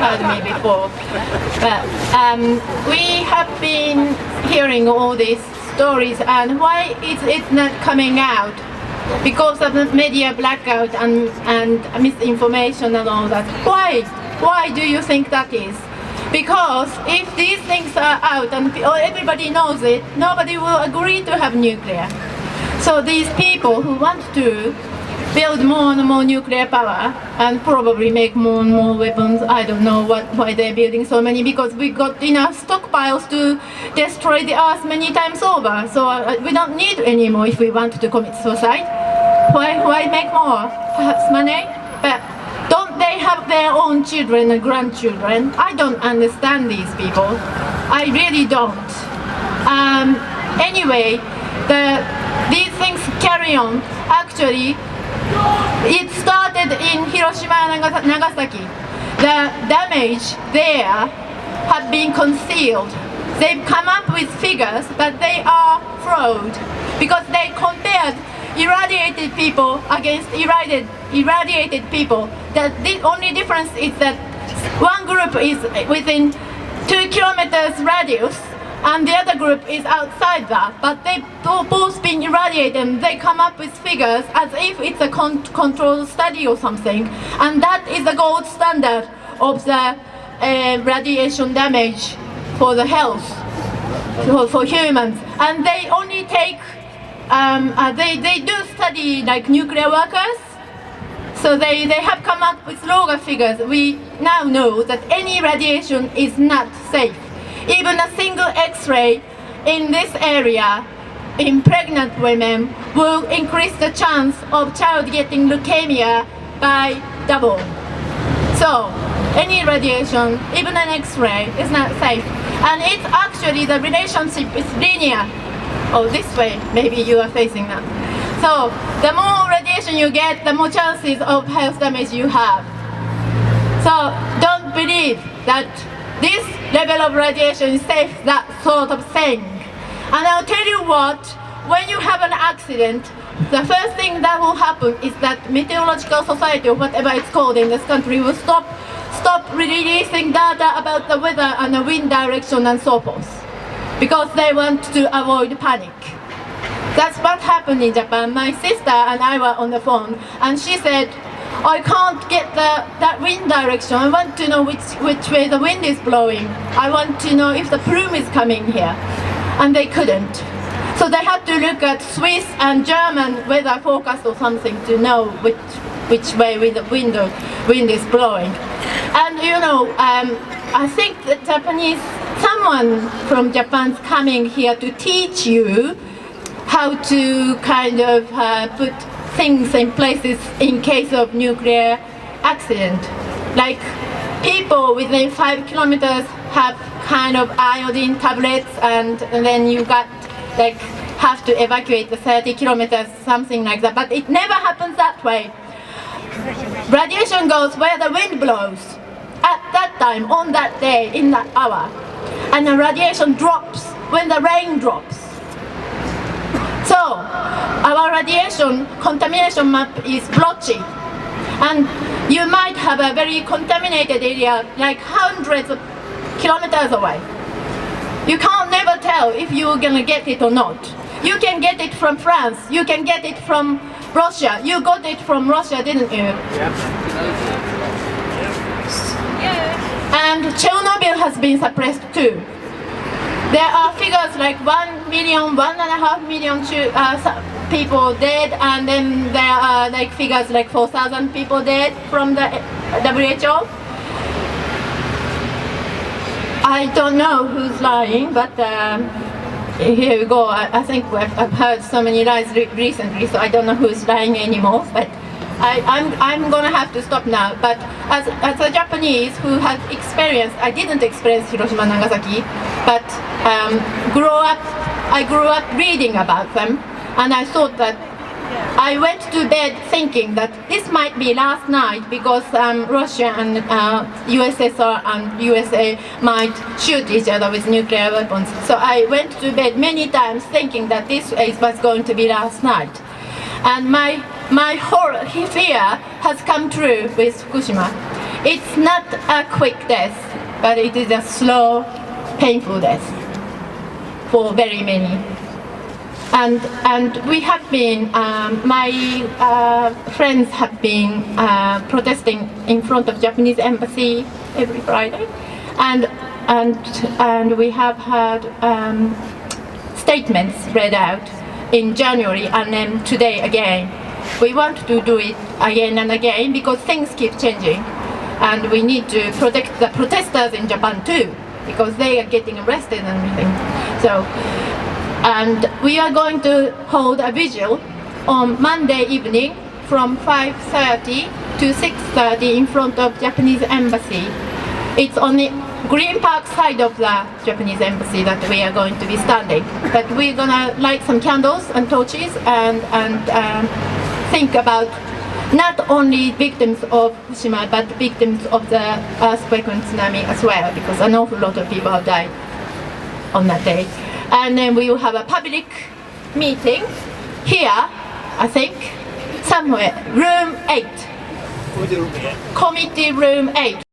heard me before. But we have been hearing all these stories, and why is it not coming out? Because of the media blackout and misinformation and all that. Why do you think that is? Because if these things are out and everybody knows it, nobody will agree to have nuclear. So these people who want to build more and more nuclear power and probably make more and more weapons, I don't know why they're building so many, because we got enough stockpiles to destroy the earth many times over. So we don't need any more if we want to commit suicide. Why make more? Perhaps money? But don't they have their own children and grandchildren? I don't understand these people. I really don't. Anyway, these things carry on. Actually, it started in Hiroshima and Nagasaki. The damage there had been concealed. They've come up with figures, but they are fraud because they compared irradiated people against irradiated people. The only difference is that one group is within 2 kilometers radius and the other group is outside that, but they both been irradiated and they come up with figures as if it's a controlled study or something, and that is the gold standard of the radiation damage for the health, for humans. And they only take, they do study like nuclear workers, so they have come up with lower figures. We now know that any radiation is not safe. Even a single X-ray in this area in pregnant women will increase the chance of child getting leukemia by double. So any radiation, even an X-ray, is not safe. And it's actually, the relationship is linear. Oh, this way, maybe you are facing that. So the more radiation you get, the more chances of health damage you have. So don't believe that this level of radiation is safe, that sort of thing. And I'll tell you what, when you have an accident, the first thing that will happen is that Meteorological Society, or whatever it's called in this country, will stop releasing data about the weather and the wind direction and so forth, because they want to avoid panic. That's what happened in Japan. My sister and I were on the phone, and she said, I can't get that wind direction. I want to know which way the wind is blowing. I want to know if the plume is coming here. And they couldn't. So they had to look at Swiss and German weather forecast or something to know which way the wind is blowing. And you know, I think that someone from Japan's coming here to teach you how to kind of put things in places in case of nuclear accident. Like people within 5 kilometers have kind of iodine tablets, and then you got like have to evacuate the 30 kilometers, something like that. But it never happens that way. Radiation goes where the wind blows at that time, on that day, in that hour. And the radiation drops when the rain drops. So our radiation contamination map is blotchy, and you might have a very contaminated area like hundreds of kilometers away. You can't never tell if you're gonna get it or not. You can get it from France, you can get it from Russia. You got it from Russia, didn't you? And Chernobyl has been suppressed too. There are figures like 1 million, 1.5 million people dead, and then there are like figures like 4,000 people dead from the WHO. I don't know who's lying, but here we go. I think I've heard so many lies recently, so I don't know who's lying anymore. But I'm gonna have to stop now. But as a Japanese who has experienced, I didn't experience Hiroshima and Nagasaki, but I grew up reading about them, and I thought that I went to bed thinking that this might be last night because Russia and USSR and USA might shoot each other with nuclear weapons. So I went to bed many times thinking that this was going to be last night. And my horror fear has come true with Fukushima. It's not a quick death, but it is a slow, painful death for very many. And we have been, my friends have been protesting in front of Japanese embassy every Friday, and we have had statements read out in January and then today again. We want to do it again and again because things keep changing, and we need to protect the protesters in Japan too, because they are getting arrested and everything. So. And we are going to hold a vigil on Monday evening from 5:30 to 6:30 in front of Japanese embassy. It's on the Green Park side of the Japanese embassy that we are going to be standing. But we're gonna light some candles and torches and think about not only victims of Fukushima but victims of the earthquake and tsunami as well, because an awful lot of people have died on that day. And then we will have a public meeting here, I think, somewhere, room 8. Committee room 8.